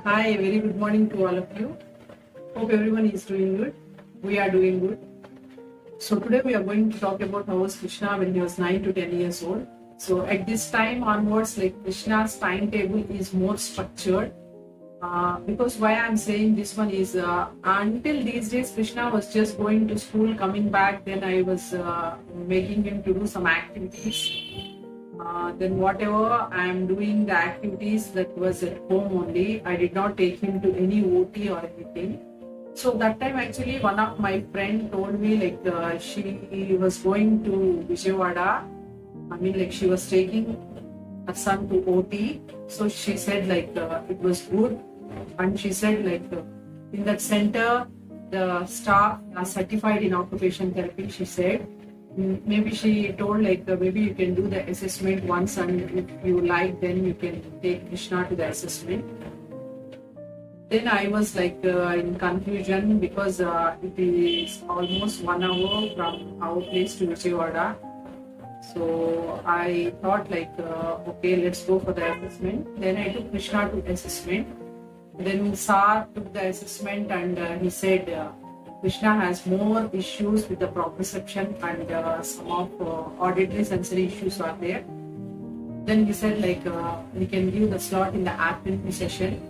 Hi, very good morning to all of you. Hope everyone is doing good. We are doing good. So today we are going to talk about how was Krishna when he was 9 to 10 years old. So at this time onwards, like Krishna's timetable is more structured. Because why I'm saying this one is until these days Krishna was just going to school, coming back, then I was making him to do some activities. Then whatever I am doing the activities that was at home only, I did not take him to any OT or anything. So that time actually one of my friend told me like she was going to Vijayawada. I mean like she was taking her son to OT. So she said like it was good, and she said like in that center the staff are certified in occupation therapy. She said maybe she told like maybe you can do the assessment once, and if you like then you can take Krishna to the assessment. Then I was like in confusion because it is almost 1 hour from our place to Vijayawada. So I thought like okay, let's go for the assessment. Then I took Krishna to assessment. Then Sir took the assessment and he said Krishna has more issues with the proprioception and some of auditory sensory issues are there. Then he said like we can give the slot in the afternoon session.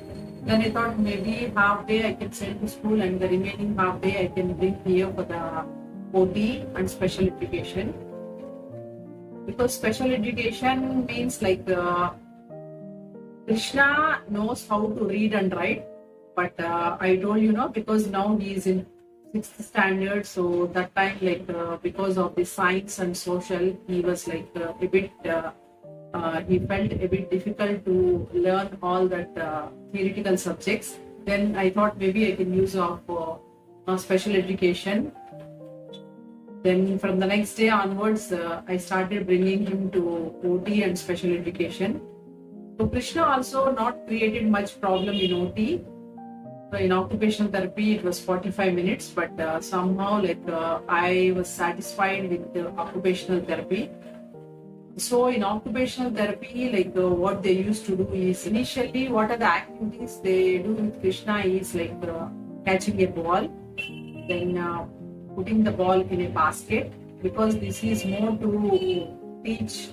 Then I thought maybe half day I can send to school and the remaining half day I can bring here for the OT and special education. Because special education means like Krishna knows how to read and write, but I told because now he is in 6th standard, so that time like because of the science and social, he was like a bit he felt a bit difficult to learn all that theoretical subjects. Then I thought maybe I can use of special education. Then from the next day onwards, I started bringing him to OT and special education. So Krishna also not created much problem in OT. So in occupational therapy, it was 45 minutes, but somehow like I was satisfied with the occupational therapy. So in occupational therapy, like what they used to do is initially what are the activities they do with Krishna is like catching a ball, then putting the ball in a basket, because this is more to teach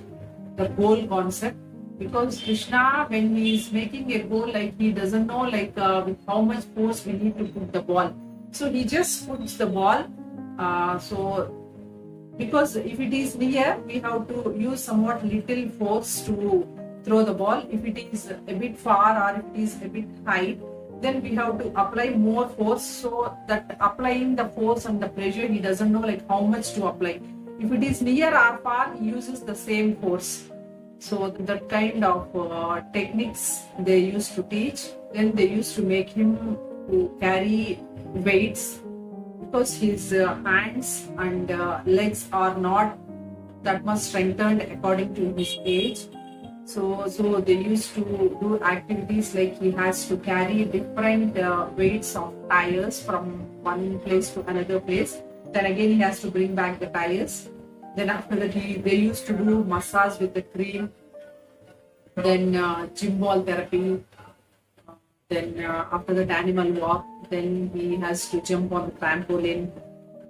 the goal concept. Because Krishna, when he is making a goal, like he doesn't know like with how much force we need to put the ball. So he just puts the ball. So because if it is near, we have to use somewhat little force to throw the ball. If it is a bit far or if it is a bit high, then we have to apply more force, so that applying the force and the pressure, he doesn't know like how much to apply. If it is near or far, he uses the same force. So that kind of techniques they used to teach. Then they used to make him to carry weights, because his hands and legs are not that much strengthened according to his age. So they used to do activities like he has to carry different weights of tires from one place to another place. Then again he has to bring back the tires. Then after that they used to do massage with the cream. Then gym ball therapy. Then after that animal walk. Then he has to jump on the trampoline.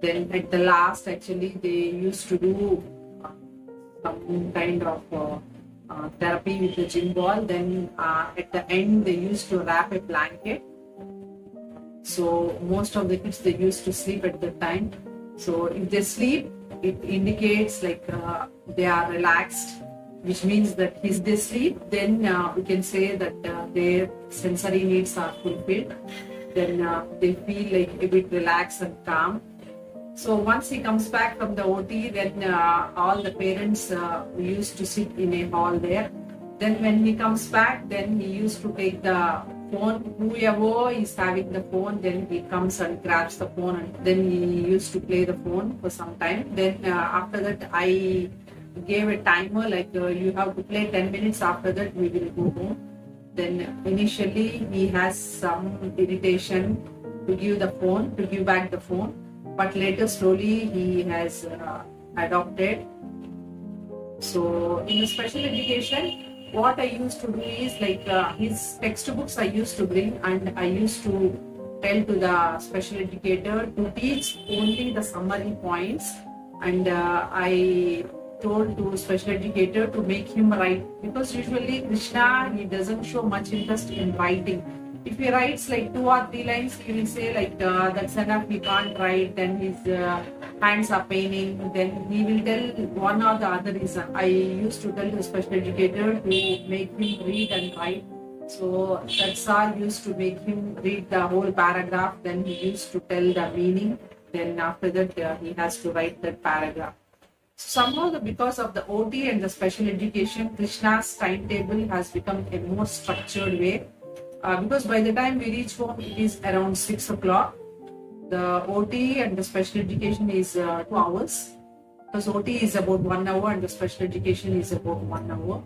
Then at the last actually they used to do some kind of therapy with the gym ball. Then at the end they used to wrap a blanket. So most of the kids, they used to sleep at the time. So if they sleep, it indicates like they are relaxed, which means that if they sleep, then we can say that their sensory needs are fulfilled. Then they feel like a bit relaxed and calm. So once he comes back from the OT, then all the parents used to sit in a hall there. Then when he comes back, then he used to take the phone. Whoever is having the phone, then he comes and grabs the phone, and then he used to play the phone for some time. Then after that, I gave a timer like you have to play 10 minutes. After that, we will go home. Then initially he has some irritation to give back the phone. But later slowly he has adopted. So in the special education, what I used to do is like his textbooks I used to bring, and I used to tell to the special educator to teach only the summary points, and I told to special educator to make him write, because usually Krishna, he doesn't show much interest in writing. If he writes like 2 or 3 lines, he will say like that's enough, he can't write, then his hands are paining, then he will tell one or the other reason. I used to tell the special educator to make him read and write. So that sir used to make him read the whole paragraph, then he used to tell the meaning, then after that he has to write that paragraph. Somehow, because of the OT and the special education, Krishna's timetable has become a more structured way. Because by the time we reach home, it is around 6 o'clock. The OT and the special education is 2 hours. Because OT is about 1 hour and the special education is about 1 hour.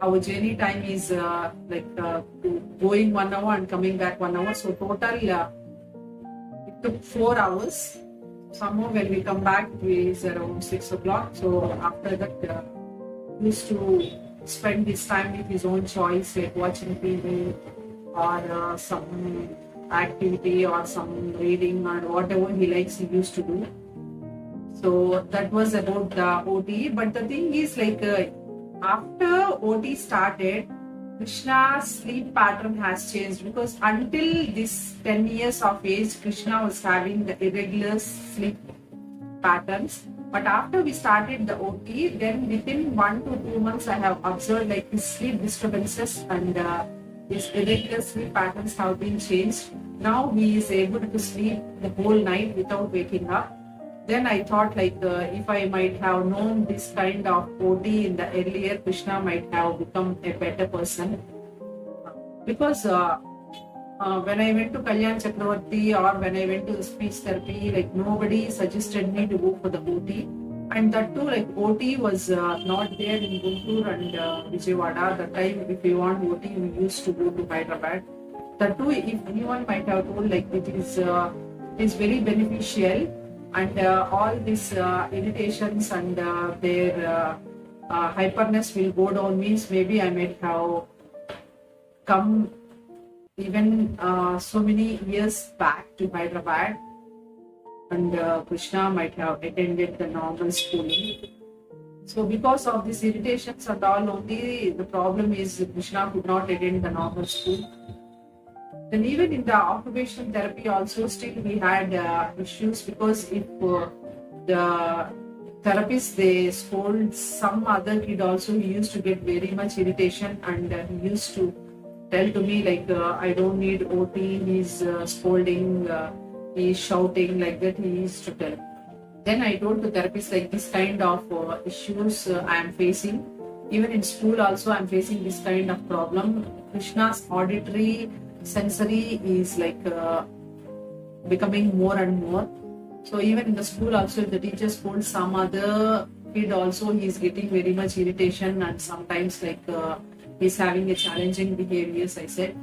Our journey time is going 1 hour and coming back 1 hour. So total, it took 4 hours. Somehow when we come back, it is around 6 o'clock. So after that, used to spend his time with his own choice, like watching TV or some activity or some reading or whatever he likes, he used to do. So that was about the OT. But the thing is, like after OT started, Krishna's sleep pattern has changed, because until this 10 years of age, Krishna was having the irregular sleep patterns. But after we started the OT, then within 1 to 2 months, I have observed like his sleep disturbances and his irregular sleep patterns have been changed. Now he is able to sleep the whole night without waking up. Then I thought like if I might have known this kind of OT in the earlier, Krishna might have become a better person. Because when I went to Kalyan Chakravarti or when I went to speech therapy, like nobody suggested me to go for the OT. And that too, like OT was not there in Guntur and Vijayawada. That time, if you want OT, we used to go to Hyderabad. That too, if anyone might have told, like it is very beneficial, and all these irritations and their hyperness will go down, means maybe I might have come even so many years back to Hyderabad, and Krishna might have attended the normal schooling. So because of these irritations and all, only the problem is Krishna could not attend the normal school. Then even in the occupational therapy also, still we had issues, because if the therapist, they scold some other kid also, he used to get very much irritation, and he used to tell to me like I don't need OT, he's scolding, he's shouting, like that he used to tell. Then I told the therapist like this kind of issues I am facing. Even in school also I am facing this kind of problem. Krishna's auditory sensory is like becoming more and more. So even in the school also, if the teacher scolds some other kid also, he is getting very much irritation, and sometimes like he's having a challenging behaviors, I said.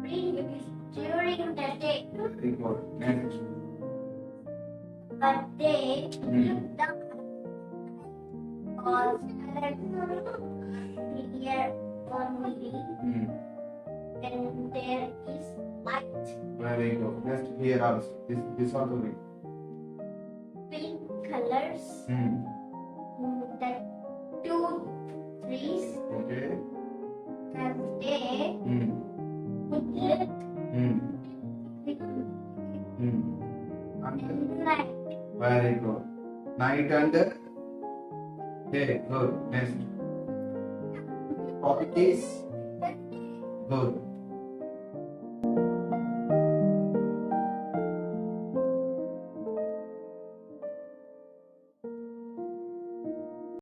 During the day, but they the was clear only when there is light. Very good. Next here also. This also read. Pink colors. The 2 trees. Okay. And they would look and night. Very good. Night and day. Good. Next. Topic is good.